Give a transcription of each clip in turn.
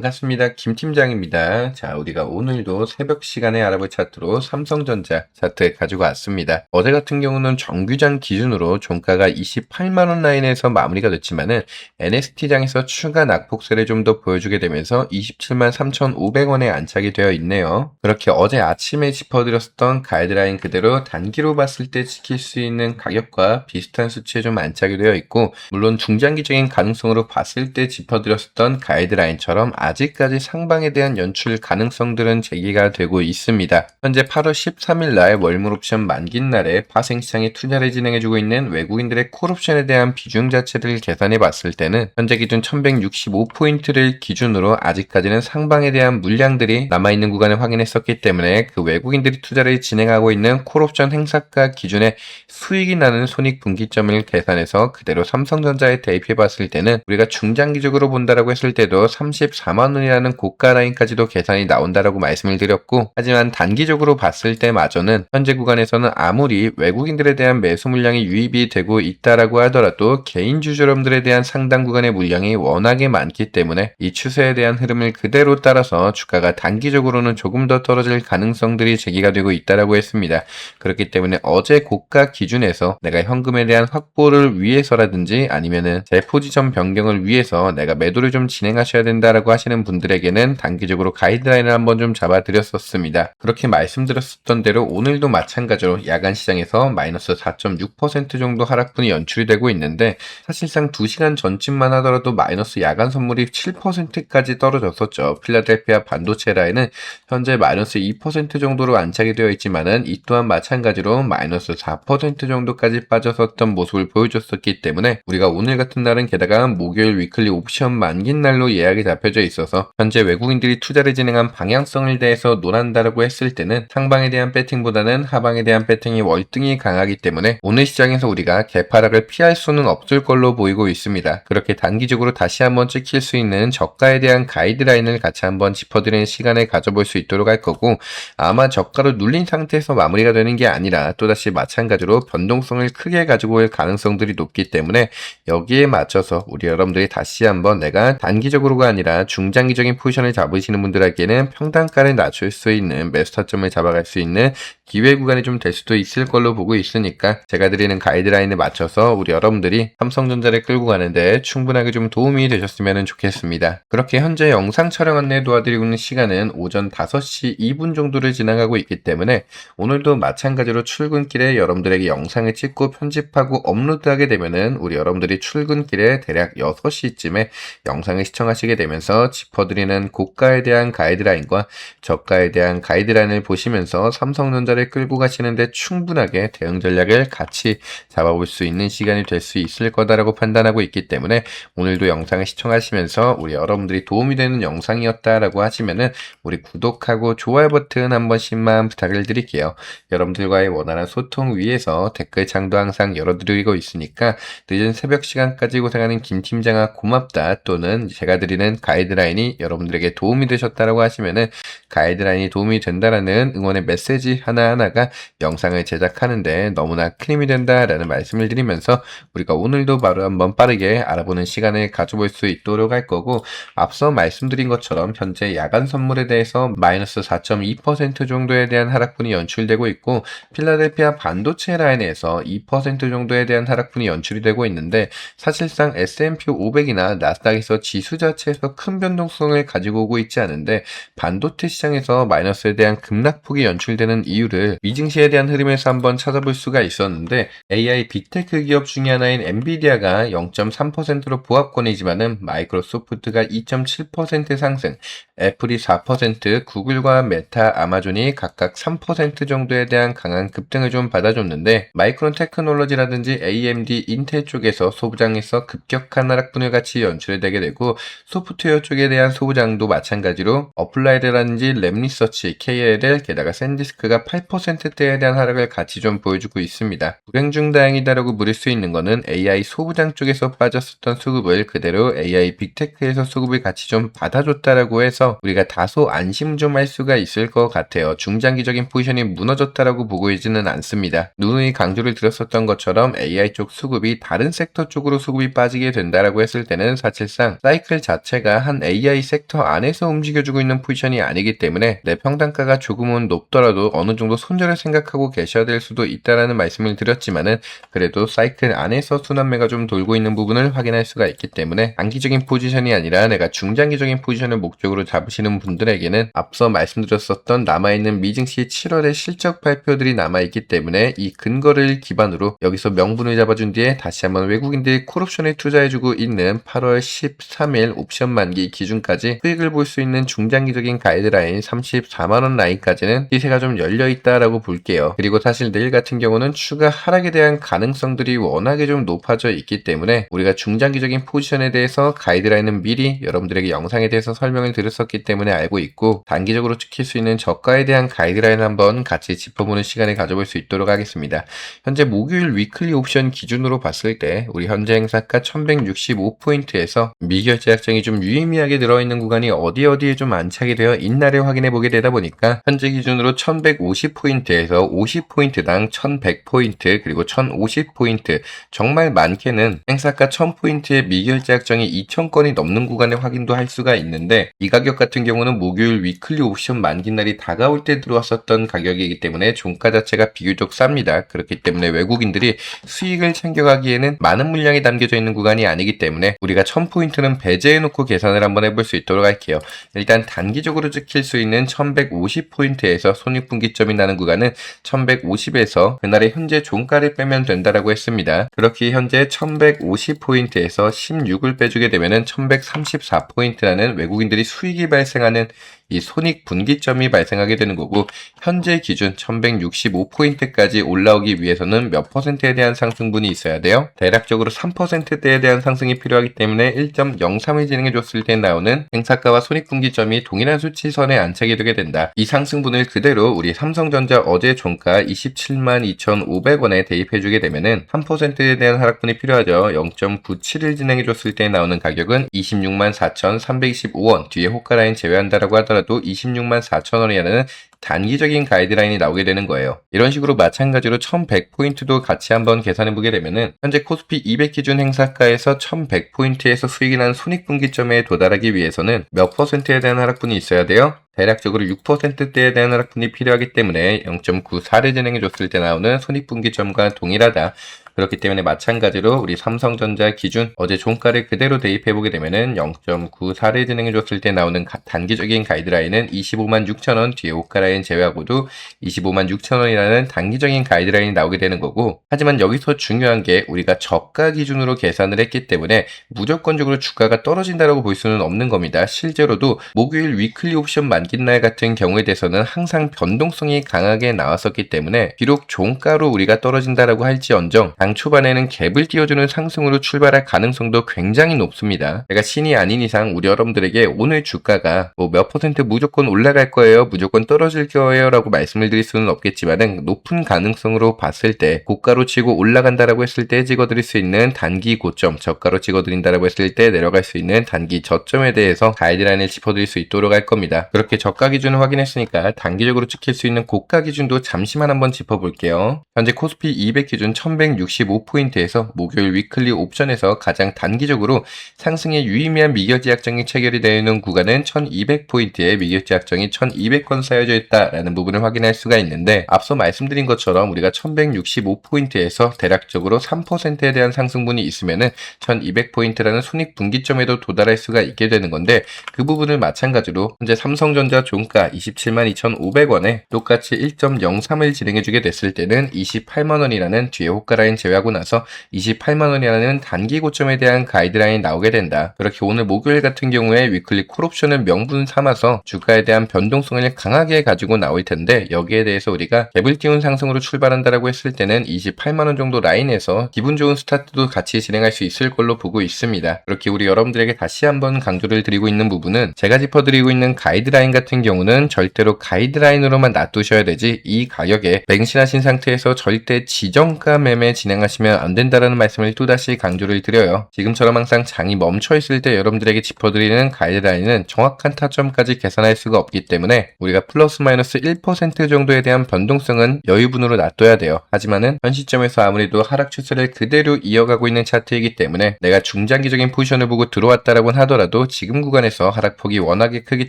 반갑습니다. 김 팀장입니다. 자, 우리가 오늘도 새벽 시간에 알아볼 차트로 삼성전자 차트 가지고 왔습니다. 어제 같은 경우는 정규장 기준으로 종가가 28만원 라인에서 마무리가 됐지만은 NST장에서 추가 낙폭세를 좀 더 보여주게 되면서 27만 3,500원에 안착이 되어 있네요. 그렇게 어제 아침에 짚어드렸던 가이드라인 그대로 단기로 봤을 때 지킬 수 있는 가격과 비슷한 수치에 좀 안착이 되어 있고, 물론 중장기적인 가능성으로 봤을 때 짚어드렸던 가이드라인처럼 아직까지 상방에 대한 연출 가능성들은 제기가 되고 있습니다. 현재 8월 13일 날 월물옵션 만긴 날에 파생시장에 투자를 진행해주고 있는 외국인들의 콜옵션에 대한 비중 자체를 계산해 봤을 때는 현재 기준 1165포인트를 기준으로 아직까지는 상방에 대한 물량들이 남아있는 구간을 확인했었기 때문에 그 외국인들이 투자를 진행하고 있는 콜옵션 행사가 기준에 수익이 나는 손익분기점을 계산해서 그대로 삼성전자에 대입해 봤을 때는 우리가 중장기적으로 본다라고 했을 때도 34만원이라는 고가 라인까지도 계산이 나온다라고 말씀을 드렸고, 하지만 단기적으로 봤을 때마저는 현재 구간에서는 아무리 외국인들에 대한 매수 물량이 유입이 되고 있다라고 하더라도 개인 주주들에 대한 상당 구간의 물량이 워낙에 많기 때문에 이 추세에 대한 흐름을 그대로 따라서 주가가 단기적으로는 조금 더 떨어질 가능성들이 제기가 되고 있다라고 했습니다. 그렇기 때문에 어제 고가 기준에서 내가 현금에 대한 확보를 위해서라든지 아니면은 제 포지션 변경을 위해서 내가 매도를 좀 진행하셔야 된다라고 하시는 분들에게는 단기적으로 가이드라인을 한번 좀 잡아드렸었습니다. 그렇게 말씀드렸었던 대로 오늘도 마찬가지로 야간 시장에서 마이너스 4.6% 정도 하락분이 연출이 되고 있는데, 사실상 2시간 전쯤만 하더라도 마이너스 야간 선물이 7%까지 떨어졌었죠. 필라델피아 반도체 라인은 현재 마이너스 2% 정도로 안착이 되어 있지만은 이 또한 마찬가지로 마이너스 4% 정도까지 빠졌었던 모습을 보여줬었기 때문에 우리가 오늘 같은 날은 게다가 목요일 위클리 옵션 만긴 날로 예약이 잡혀져 있어서 현재 외국인들이 투자를 진행한 방향성을 대해서 논한다라고 했을 때는 상방에 대한 배팅보다는 하방에 대한 배팅이 월등히 강하기 때문에 오늘 시장에서 우리가 개파락을 피할 수는 없을 걸로 보이고 있습니다. 그렇게 단기적으로 다시 한번 찍힐 수 있는 저가에 대한 가이드라인을 같이 한번 짚어드리는 시간을 가져볼 수 있도록 할 거고, 아마 저가로 눌린 상태에서 마무리가 되는 게 아니라 또다시 마찬가지로 변동성을 크게 가지고 올 가능성들이 높기 때문에 여기에 맞춰서 우리 여러분들이 다시 한번 내가 단기적으로가 아니라 중장기적인 포지션을 잡으시는 분들에게는 평단가를 낮출 수 있는 매수 타점을 잡아갈 수 있는 기회 구간이 좀 될 수도 있을 걸로 보고 있으니까 제가 드리는 가이드라인에 맞춰서 우리 여러분들이 삼성전자를 끌고 가는데 충분하게 좀 도움이 되셨으면 좋겠습니다. 그렇게 현재 영상 촬영 안내 도와드리고 있는 시간은 오전 5시 2분 정도를 지나가고 있기 때문에 오늘도 마찬가지로 출근길에 여러분들에게 영상을 찍고 편집하고 업로드하게 되면은 우리 여러분들이 출근길에 대략 6시쯤에 영상을 시청하시게 되면서 짚어드리는 고가에 대한 가이드라인과 저가에 대한 가이드라인을 보시면서 삼성전자를 끌고 가시는데 충분하게 대응 전략을 같이 잡아볼 수 있는 시간이 될 수 있을 거다라고 판단하고 있기 때문에 오늘도 영상을 시청하시면서 우리 여러분들이 도움이 되는 영상이었다라고 하시면은 우리 구독하고 좋아요 버튼 한 번씩만 부탁을 드릴게요. 여러분들과의 원활한 소통 위해서 댓글창도 항상 열어드리고 있으니까 늦은 새벽 시간까지 고생하는 김 팀장아 고맙다, 또는 제가 드리는 가이드라인이 여러분들에게 도움이 되셨다라고 하시면은 가이드라인이 도움이 된다라는 응원의 메시지 하나하나가 영상을 제작하는데 너무나 큰 힘이 된다라는 말씀을 드리면서 우리가 오늘도 바로 한번 빠르게 알아보는 시간을 가져볼 수 있도록 할 거고, 앞서 말씀드린 것처럼 현재 야간 선물에 대해서 마이너스 4.2% 정도에 대한 하락분이 연출되고 있고, 필라델피아 반도체 라인에서 2% 정도에 대한 하락분이 연출이 되고 있는데, 사실상 S&P 500이나 나스닥에서 지수 자체에서 큰 변동성을 가지고 오고 있지 않은데 반도체 시장에서 마이너스에 대한 급락폭이 연출되는 이유를 미증시에 대한 흐름에서 한번 찾아볼 수가 있었는데, AI 빅테크 기업 중에 하나인 엔비디아가 0.3%로 보합권이지만은 마이크로소프트가 2.7% 상승, 애플이 4%, 구글과 메타, 아마존이 각각 3% 정도에 대한 강한 급등을 좀 받아줬는데, 마이크론 테크놀로지라든지 AMD, 인텔 쪽에서 소부장에서 급격한 하락분을 같이 연출되게 되고, 소프트웨어 쪽에 대한 소부장도 마찬가지로 어플라이드라든지 랩리서치, KLL, 게다가 샌디스크가 8%대에 대한 하락을 같이 좀 보여주고 있습니다. 불행 중 다행이다라고 물을 수 있는 거는 AI 소부장 쪽에서 빠졌었던 수급을 그대로 AI 빅테크에서 수급을 같이 좀 받아줬다라고 해서 우리가 다소 안심 좀 할 수가 있을 것 같아요. 중장기적인 포지션이 무너졌다라고 보고 있지는 않습니다. 누누이 강조를 드렸었던 것처럼 AI 쪽 수급이 다른 섹터 쪽으로 수급이 빠지게 된다라고 했을 때는 사실상 사이클 자체가 한 AI 섹터 안에서 움직여주고 있는 포지션이 아니기 때문에 내 평단가가 조금은 높더라도 어느 정도 손절을 생각하고 계셔야 될 수도 있다라는 말씀을 드렸지만은 그래도 사이클 안에서 순환매가 좀 돌고 있는 부분을 확인할 수가 있기 때문에 단기적인 포지션이 아니라 내가 중장기적인 포지션을 목적으로 잡으시는 분들에게는 앞서 말씀드렸었던 남아있는 미증시 7월의 실적 발표들이 남아있기 때문에 이 근거를 기반으로 여기서 명분을 잡아준 뒤에 다시 한번 외국인들이 콜옵션에 투자해주고 있는 8월 13일 옵션 만기 기준까지 수익을 볼 수 있는 중장기적인 가이드라인 34만원 라인까지는 시세가 좀 열려있다라고 볼게요. 그리고 사실 내일 같은 경우는 추가 하락에 대한 가능성들이 워낙에 좀 높아져 있기 때문에 우리가 중장기적인 포지션에 대해서 가이드라인은 미리 여러분들에게 영상에 대해서 설명을 드렸었기 때문에 알고 있고 단기적으로 지킬 수 있는 저가에 대한 가이드라인 한번 같이 짚어보는 시간을 가져볼 수 있도록 하겠습니다. 현재 목요일 위클리 옵션 기준으로 봤을 때 우리 현재 행사가 1165포인트에서 미결제 약정이 좀 유의미하게 들어있는 구간이 어디에 좀 안착이 되어 있나를 확인해 보게 되다 보니까 현재 기준으로 1150포인트에서 50포인트당 1100포인트 그리고 1050포인트 정말 많게는 행사가 1000포인트의 미결제 약정이 2000건이 넘는 구간의 확인도 할 수가 있는데 이 가격 같은 경우는 목요일 위클리 옵션 만기날이 다가올 때 들어왔었던 가격이기 때문에 종가 자체가 비교적 쌉니다. 그렇기 때문에 외국인들이 수익을 챙겨가기에는 많은 물량이 담겨져 있는 구간이 아니기 때문에 우리가 1000포인트는 배제해놓고 계산을 한번 해볼 수 있도록 할게요. 일단 단기적으로 지킬 수 있는 1150포인트에서 손익분기점이 나는 구간은 1150에서 그날의 현재 종가를 빼면 된다라고 했습니다. 그렇게 현재 1150포인트에서 16을 빼주게 되면은 1134포인트라는 외국인들이 수익이 발생하는 이 손익분기점이 발생하게 되는 거고 현재 기준 1165포인트까지 올라오기 위해서는 몇 퍼센트에 대한 상승분이 있어야 돼요? 대략적으로 3%대에 대한 상승이 필요하기 때문에 1.03을 진행해 줬을 때 나오는 행사가와 손익분기점이 동일한 수치선에 안착이 되게 된다. 이 상승분을 그대로 우리 삼성전자 어제 종가 272,500원에 대입해 주게 되면은 3%에 대한 하락분이 필요하죠. 0.97을 진행해 줬을 때 나오는 가격은 264,325원 뒤에 호가라인 제외한다라고 하더라도 264,000원이라는 단기적인 가이드라인이 나오게 되는 거예요. 이런 식으로 마찬가지로 1100포인트도 같이 한번 계산해 보게 되면은 현재 코스피 200 기준 행사가에서 1100포인트에서 수익이 난 손익분기점에 도달하기 위해서는 몇 퍼센트에 대한 하락분이 있어야 돼요? 대략적으로 6%대에 대한 하락분이 필요하기 때문에 0.94를 진행해 줬을 때 나오는 손익분기점과 동일하다. 그렇기 때문에 마찬가지로 우리 삼성전자 기준 어제 종가를 그대로 대입해보게 되면은 0.94를 진행해줬을 때 나오는 단기적인 가이드라인은 256,000원 뒤에 호가라인 제외하고도 256,000원이라는 단기적인 가이드라인이 나오게 되는 거고 하지만 여기서 중요한 게 우리가 저가 기준으로 계산을 했기 때문에 무조건적으로 주가가 떨어진다라고 볼 수는 없는 겁니다. 실제로도 목요일 위클리 옵션 만기날 같은 경우에 대해서는 항상 변동성이 강하게 나왔었기 때문에 비록 종가로 우리가 떨어진다라고 할지언정 장 초반에는 갭을 띄워주는 상승으로 출발할 가능성도 굉장히 높습니다. 제가 신이 아닌 이상 우리 여러분들에게 오늘 주가가 뭐 몇 퍼센트 무조건 올라갈 거예요, 무조건 떨어질 거예요 라고 말씀을 드릴 수는 없겠지만 높은 가능성으로 봤을 때 고가로 치고 올라간다라고 했을 때 찍어드릴 수 있는 단기 고점, 저가로 찍어드린다라고 했을 때 내려갈 수 있는 단기 저점에 대해서 가이드라인을 짚어드릴 수 있도록 할 겁니다. 그렇게 저가 기준을 확인했으니까 단기적으로 찍힐 수 있는 고가 기준도 잠시만 한번 짚어볼게요. 현재 코스피 200 기준 1165포인트에서 목요일 위클리 옵션에서 가장 단기적으로 상승에 유의미한 미결제 약정이 체결이 되어 있는 구간은 1200포인트에 미결제 약정이 1200건 쌓여져 있다라는 부분을 확인할 수가 있는데 앞서 말씀드린 것처럼 우리가 1165포인트에서 대략적으로 3%에 대한 상승분이 있으면은 1200포인트라는 손익분기점에도 도달할 수가 있게 되는 건데 그 부분을 마찬가지로 현재 삼성전자 종가 272,500원에 똑같이 1.03을 진행해주게 됐을 때는 28만원이라는 뒤에 호가라인 제외하고 나서 28만원이라는 단기 고점에 대한 가이드라인이 나오게 된다. 그렇게 오늘 목요일 같은 경우에 위클리 콜옵션을 명분 삼아서 주가에 대한 변동성을 강하게 가지고 나올 텐데 여기에 대해서 우리가 갭을 띄운 상승으로 출발한다라고 했을 때는 28만원 정도 라인에서 기분 좋은 스타트도 같이 진행할 수 있을 걸로 보고 있습니다. 그렇게 우리 여러분들에게 다시 한번 강조를 드리고 있는 부분은 제가 짚어드리고 있는 가이드라인 같은 경우는 절대로 가이드라인으로만 놔두셔야 되지 이 가격에 맹신하신 상태에서 절대 지정가 매매 진행 진행하시면 안 된다라는 말씀을 또다시 강조를 드려요. 지금처럼 항상 장이 멈춰 있을 때 여러분들에게 짚어드리는 가이드라인은 정확한 타점까지 계산할 수가 없기 때문에 우리가 플러스 마이너스 1% 정도에 대한 변동성은 여유분으로 놔둬야 돼요. 하지만은 현 시점에서 아무래도 하락 추세를 그대로 이어가고 있는 차트이기 때문에 내가 중장기적인 포지션을 보고 들어왔다라고 하더라도 지금 구간에서 하락폭이 워낙에 크기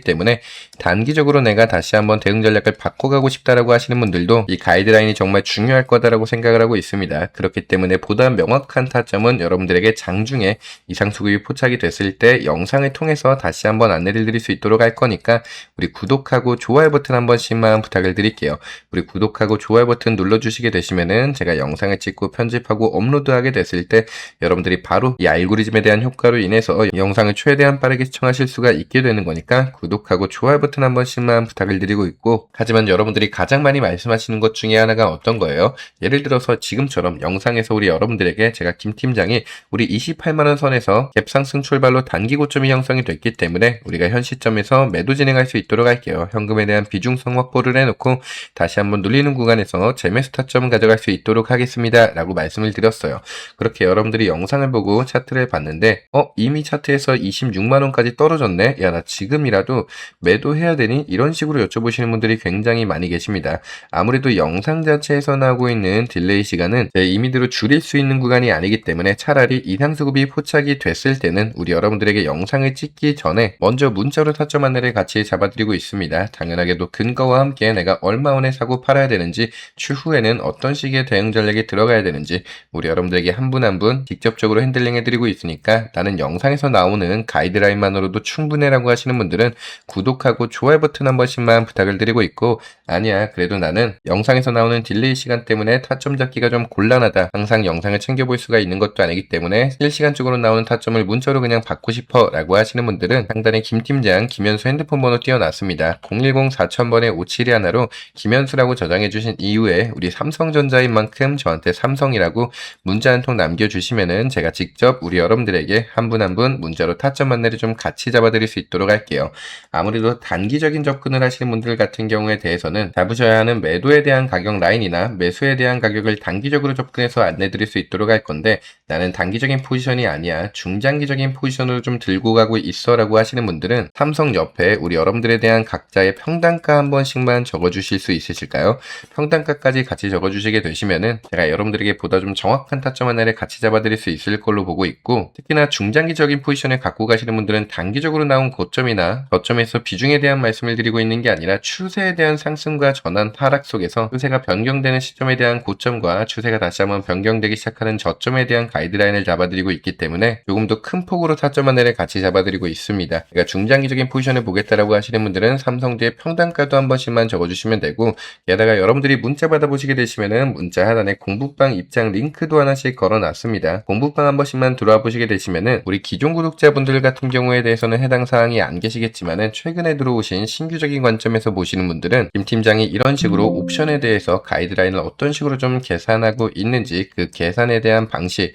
때문에 단기적으로 내가 다시 한번 대응 전략을 바꿔가고 싶다라고 하시는 분들도 이 가이드라인이 정말 중요할 거다라고 생각을 하고 있습니다. 그렇기 때문에 보다 명확한 타점은 여러분들에게 장중에 이상 수급이 포착이 됐을 때 영상을 통해서 다시 한번 안내를 드릴 수 있도록 할 거니까 우리 구독하고 좋아요 버튼 한 번씩만 부탁을 드릴게요. 우리 구독하고 좋아요 버튼 눌러주시게 되시면은 제가 영상을 찍고 편집하고 업로드하게 됐을 때 여러분들이 바로 이 알고리즘에 대한 효과로 인해서 영상을 최대한 빠르게 시청하실 수가 있게 되는 거니까 구독하고 좋아요 버튼 한 번씩만 부탁을 드리고 있고, 하지만 여러분들이 가장 많이 말씀하시는 것 중에 하나가 어떤 거예요? 예를 들어서 지금처럼 영상에서 우리 여러분들에게 제가 김 팀장이 우리 28만원 선에서 갭상승 출발로 단기 고점이 형성이 됐기 때문에 우리가 현 시점에서 매도 진행할 수 있도록 할게요. 현금에 대한 비중성 확보를 해놓고 다시 한번 눌리는 구간에서 재매수 타점을 가져갈 수 있도록 하겠습니다 라고 말씀을 드렸어요. 그렇게 여러분들이 영상을 보고 차트를 봤는데 이미 차트에서 26만원까지 떨어졌네? 야, 나 지금이라도 매도해야 되니? 이런 식으로 여쭤보시는 분들이 굉장히 많이 계십니다. 아무래도 영상 자체에서 나오고 있는 딜레이 시간은 제 임의대로 줄일 수 있는 구간이 아니기 때문에 차라리 이상수급이 포착이 됐을 때는 우리 여러분들에게 영상을 찍기 전에 먼저 문자로 타점 안내를 같이 잡아드리고 있습니다. 당연하게도 근거와 함께 내가 얼마원에 사고 팔아야 되는지, 추후에는 어떤 식의 대응 전략이 들어가야 되는지 우리 여러분들에게 한 분 한 분 직접적으로 핸들링 해드리고 있으니까 나는 영상에서 나오는 가이드라인만으로도 충분해라고 하시는 분들은 구독하고 좋아요 버튼 한 번씩만 부탁을 드리고 있고, 아니야 그래도 나는 영상에서 나오는 딜레이 시간 때문에 타점 잡기가 좀 곤란하다, 항상 영상을 챙겨볼 수가 있는 것도 아니기 때문에 실시간적으로 나오는 타점을 문자로 그냥 받고 싶어 라고 하시는 분들은 상단에 김팀장 김현수 핸드폰 번호 띄워놨습니다. 010-4000번에 5721로 김현수라고 저장해주신 이후에 우리 삼성전자인 만큼 저한테 삼성이라고 문자 한 통 남겨주시면은 제가 직접 우리 여러분들에게 한 분 한 분 문자로 타점 안내를 좀 같이 잡아드릴 수 있도록 할게요. 아무래도 단기적인 접근을 하시는 분들 같은 경우에 대해서는 잡으셔야 하는 매도에 대한 가격 라인이나 매수에 대한 가격을 단기적으로 접근해서 안내드릴 수 있도록 할 건데, 나는 단기적인 포지션이 아니야 중장기적인 포지션으로 좀 들고 가고 있어 라고 하시는 분들은 삼성 옆에 우리 여러분들에 대한 각자의 평단가 한 번씩만 적어주실 수 있으실까요? 평단가까지 같이 적어주시게 되시면은 제가 여러분들에게 보다 좀 정확한 타점 안내를 같이 잡아드릴 수 있을 걸로 보고 있고, 특히나 중장기적인 포지션을 갖고 가시는 분들은 단기적으로 나온 고점이나 저점에서 비중에 대한 말씀을 드리고 있는 게 아니라 추세에 대한 상승과 전환 하락 속에서 추세가 변경되는 시점에 대한 고점과 추세가 다시 한번 변경되기 시작하는 저점에 대한 가이드라인을 잡아드리고 있기 때문에 조금 더 큰 폭으로 타점 안내를 같이 잡아드리고 있습니다. 그러니까 중장기적인 포지션을 보겠다라고 하시는 분들은 삼성주의 평단가도 한 번씩만 적어주시면 되고, 게다가 여러분들이 문자 받아보시게 되시면은 문자 하단에 공부방 입장 링크도 하나씩 걸어놨습니다. 공부방 한 번씩만 들어와 보시게 되시면은 우리 기존 구독자분들 같은 경우에 대해서는 해당 사항이 안 계시겠지만은 최근에 들어오신 신규적인 관점에서 보시는 분들은 김 팀장이 이런 식으로 옵션에 대해서 가이드라인을 어떤 식으로 좀 계산하고 있는지, 그 계산에 대한 방식,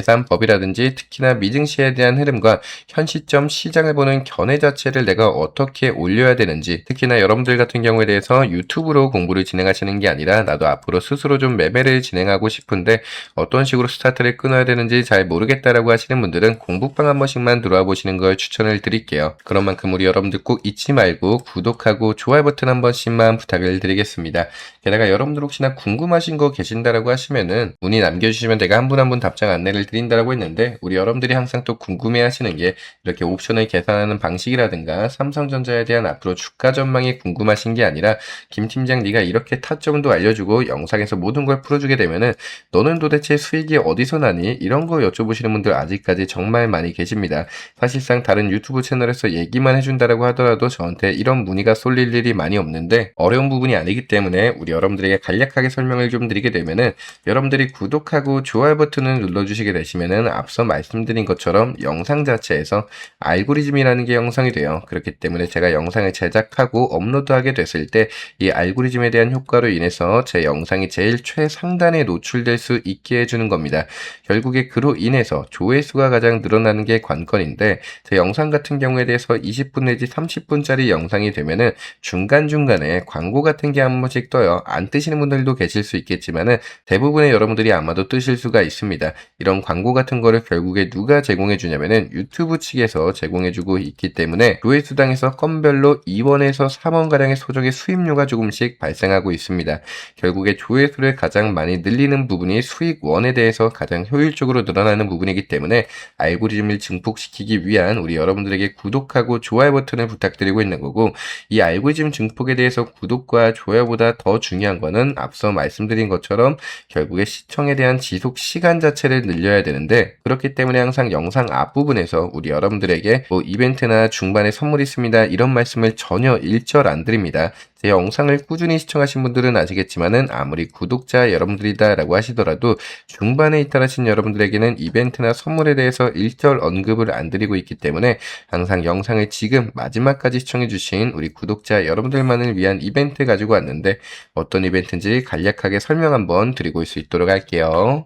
계산법이라든지 특히나 미증시에 대한 흐름과 현 시점 시장을 보는 견해 자체를 내가 어떻게 올려야 되는지, 특히나 여러분들 같은 경우에 대해서 유튜브로 공부를 진행하시는 게 아니라 나도 앞으로 스스로 좀 매매를 진행하고 싶은데 어떤 식으로 스타트를 끊어야 되는지 잘 모르겠다라고 하시는 분들은 공부방 한 번씩만 들어와 보시는 걸 추천을 드릴게요. 그런 만큼 우리 여러분들 꼭 잊지 말고 구독하고 좋아요 버튼 한 번씩만 부탁을 드리겠습니다. 게다가 여러분들 혹시나 궁금하신 거 계신다라고 하시면은 문의 남겨주시면 제가 한 분 한 분 답장 안내를 드린다라고 했는데, 우리 여러분들이 항상 또 궁금해 하시는 게 이렇게 옵션을 계산하는 방식이라든가 삼성전자에 대한 앞으로 주가 전망이 궁금하신 게 아니라 김 팀장 네가 이렇게 타점도 알려주고 영상에서 모든 걸 풀어주게 되면은 너는 도대체 수익이 어디서 나니? 이런 거 여쭤보시는 분들 아직까지 정말 많이 계십니다. 사실상 다른 유튜브 채널에서 얘기만 해준다라고 하더라도 저한테 이런 문의가 쏠릴 일이 많이 없는데, 어려운 부분이 아니기 때문에 우리 여러분들에게 간략하게 설명을 좀 드리게 되면은, 여러분들이 구독하고 좋아요 버튼을 눌러주시게 되시면은 앞서 말씀드린 것처럼 영상 자체에서 알고리즘이라는 게 형성이 돼요. 그렇기 때문에 제가 영상을 제작하고 업로드하게 됐을 때 이 알고리즘에 대한 효과로 인해서 제 영상이 제일 최상단에 노출될 수 있게 해주는 겁니다. 결국에 그로 인해서 조회수가 가장 늘어나는 게 관건인데, 제 영상 같은 경우에 대해서 20분 내지 30분짜리 영상이 되면은 중간중간에 광고 같은 게 한 번씩 떠요. 안 뜨시는 분들도 계실 수 있겠지만은 대부분의 여러분 여러분들이 아마도 뜨실 수가 있습니다. 이런 광고 같은 거를 결국에 누가 제공해 주냐면은 유튜브 측에서 제공해 주고 있기 때문에 조회수당에서 건별로 2원에서 3원 가량의 소정의 수입료가 조금씩 발생하고 있습니다. 결국에 조회수를 가장 많이 늘리는 부분이 수익원에 대해서 가장 효율적으로 늘어나는 부분이기 때문에 알고리즘을 증폭시키기 위한 우리 여러분들에게 구독하고 좋아요 버튼을 부탁드리고 있는 거고, 이 알고리즘 증폭에 대해서 구독과 좋아요보다 더 중요한 거는 앞서 말씀드린 것처럼 결국에 시청에 대한 지속 시간 자체를 늘려야 되는데, 그렇기 때문에 항상 영상 앞부분에서 우리 여러분들에게 뭐 이벤트나 중반에 선물이 있습니다 이런 말씀을 전혀 일절 안 드립니다. 제 영상을 꾸준히 시청하신 분들은 아시겠지만은 아무리 구독자 여러분들이다 라고 하시더라도 중반에 입단하신 여러분들에게는 이벤트나 선물에 대해서 일절 언급을 안 드리고 있기 때문에 항상 영상을 지금 마지막까지 시청해주신 우리 구독자 여러분들만을 위한 이벤트 가지고 왔는데, 어떤 이벤트인지 간략하게 설명 한번 드리고 수 있도록 할게요.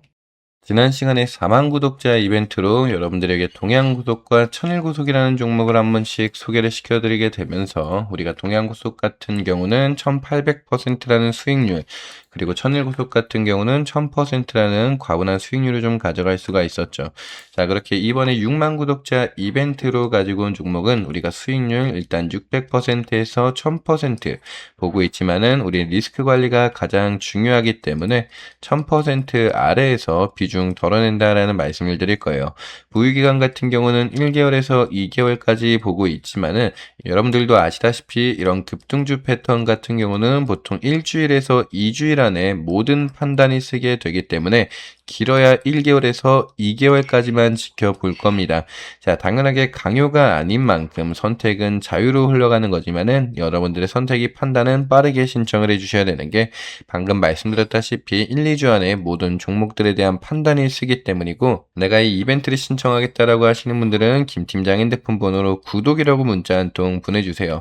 지난 시간에 4만 구독자 이벤트로 여러분들에게 동양구독과 천일구속이라는 종목을 한 번씩 소개를 시켜드리게 되면서, 우리가 동양구속 같은 경우는 1800%라는 수익률, 그리고 천일구속 같은 경우는 1000%라는 과분한 수익률을 좀 가져갈 수가 있었죠. 자, 그렇게 이번에 6만 구독자 이벤트로 가지고 온 종목은 우리가 수익률 일단 600%에서 1000% 보고 있지만은 우리 리스크 관리가 가장 중요하기 때문에 1000% 아래에서 비중 덜어낸다라는 말씀을 드릴 거예요. 보유기간 같은 경우는 1개월에서 2개월까지 보고 있지만은 여러분들도 아시다시피 이런 급등주 패턴 같은 경우는 보통 일주일에서 2주일 안에 모든 판단이 쓰게 되기 때문에 길어야 1개월에서 2개월까지만 지켜볼 겁니다. 자, 당연하게 강요가 아닌 만큼 선택은 자유로 흘러가는 거지만은 여러분들의 선택이 판단은 빠르게 신청을 해주셔야 되는 게, 방금 말씀드렸다시피 1, 2주 안에 모든 종목들에 대한 판단이 쓰기 때문이고, 내가 이 이벤트를 신청하겠다라고 하시는 분들은 김 팀장 핸드폰 번호로 구독이라고 문자 한 통 보내주세요.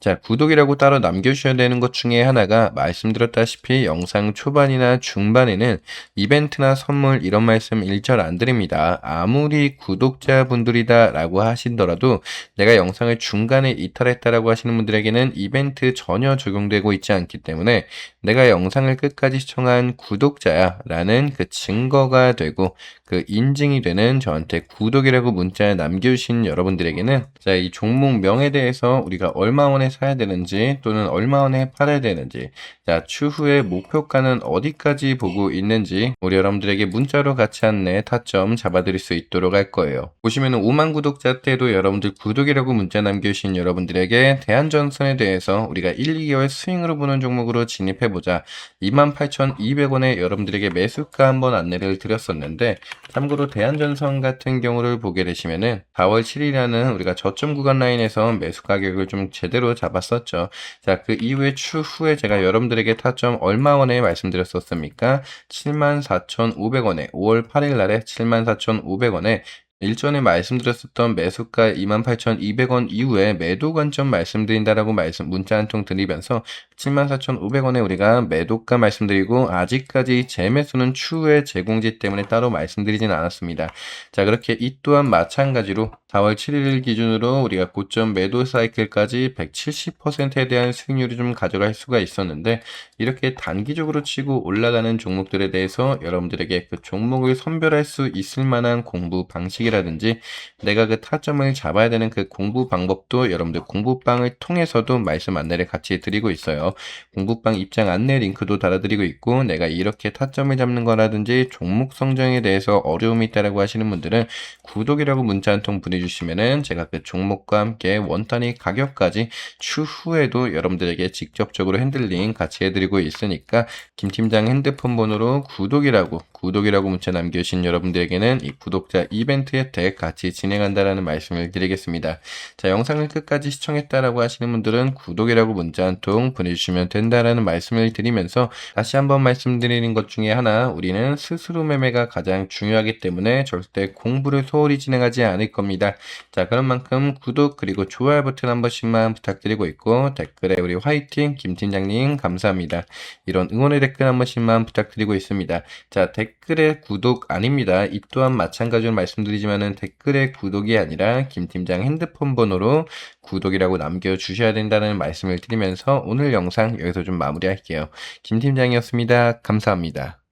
자, 구독이라고 따로 남겨주셔야 되는 것 중에 하나가, 말씀드렸다시피 영상 초반이나 중반에는 이벤트나 선물 이런 말씀 일절 안 드립니다. 아무리 구독자분들이다 라고 하시더라도 내가 영상을 중간에 이탈했다라고 하시는 분들에게는 이벤트 전혀 적용되고 있지 않기 때문에 내가 영상을 끝까지 시청한 구독자야 라는 그 증거가 되고 그 인증이 되는 저한테 구독이라고 문자 남겨주신 여러분들에게는, 자, 이 종목명에 대해서 우리가 얼마 원에 사야 되는지 또는 얼마 원에 팔아야 되는지, 자, 추후에 목표가는 어디까지 보고 있는지 우리 여러분들에게 문자로 같이 안내 타점 잡아드릴 수 있도록 할 거예요. 보시면은 5만 구독자 때도 여러분들 구독이라고 문자 남겨주신 여러분들에게 대한전선에 대해서 우리가 1, 2개월 스윙으로 보는 종목으로 진입해보자 28,200원에 여러분들에게 매수가 한번 안내를 드렸었는데, 참고로 대한전선 같은 경우를 보게 되시면은 4월 7일이라는 우리가 저점 구간 라인에서 매수 가격을 좀 제대로 잡았었죠. 자, 그 이후에 추후에 제가 여러분들에게 타점 얼마 원에 말씀드렸었습니까? 74,500원에 5월 8일 날에 74,500원에 일전에 말씀드렸었던 매수가 28,200원 이후에 매도 관점 말씀드린다라고 문자 한 통 드리면서 74,500원에 우리가 매도가 말씀드리고, 아직까지 재매수는 추후에 제공지 때문에 따로 말씀드리진 않았습니다. 자, 그렇게 이 또한 마찬가지로 4월 7일 기준으로 우리가 고점 매도 사이클까지 170%에 대한 수익률을 좀 가져갈 수가 있었는데, 이렇게 단기적으로 치고 올라가는 종목들에 대해서 여러분들에게 그 종목을 선별할 수 있을 만한 공부 방식이라든지 내가 그 타점을 잡아야 되는 그 공부 방법도 여러분들 공부방을 통해서도 말씀 안내를 같이 드리고 있어요. 공부방 입장 안내 링크도 달아드리고 있고, 내가 이렇게 타점을 잡는 거라든지 종목 성정에 대해서 어려움이 있다라고 하시는 분들은 구독이라고 문자 한 통 보내주시면은 제가 그 종목과 함께 원단위 가격까지 추후에도 여러분들에게 직접적으로 핸들링 같이 해드리고 있으니까, 김 팀장 핸드폰 번호로 구독이라고 문자 남겨주신 여러분들에게는 이 구독자 이벤트 혜택 같이 진행한다라는 말씀을 드리겠습니다. 자, 영상을 끝까지 시청했다라고 하시는 분들은 구독이라고 문자 한 통 보내주시면 된다라는 말씀을 드리면서, 다시 한번 말씀드리는 것 중에 하나, 우리는 스스로 매매가 가장 중요하기 때문에 절대 공부를 소홀히 진행하지 않을 겁니다. 자, 그런 만큼 구독 그리고 좋아요 버튼 한 번씩만 부탁드리고 있고, 댓글에 우리 화이팅 김 팀장님 감사합니다 이런 응원의 댓글 한 번씩만 부탁드리고 있습니다. 자, 댓글에 구독 아닙니다. 이 또한 마찬가지로 말씀드리지만은 댓글에 구독이 아니라 김 팀장 핸드폰 번호로 구독이라고 남겨주셔야 된다는 말씀을 드리면서 오늘 영상 여기서 좀 마무리할게요. 김 팀장이었습니다. 감사합니다.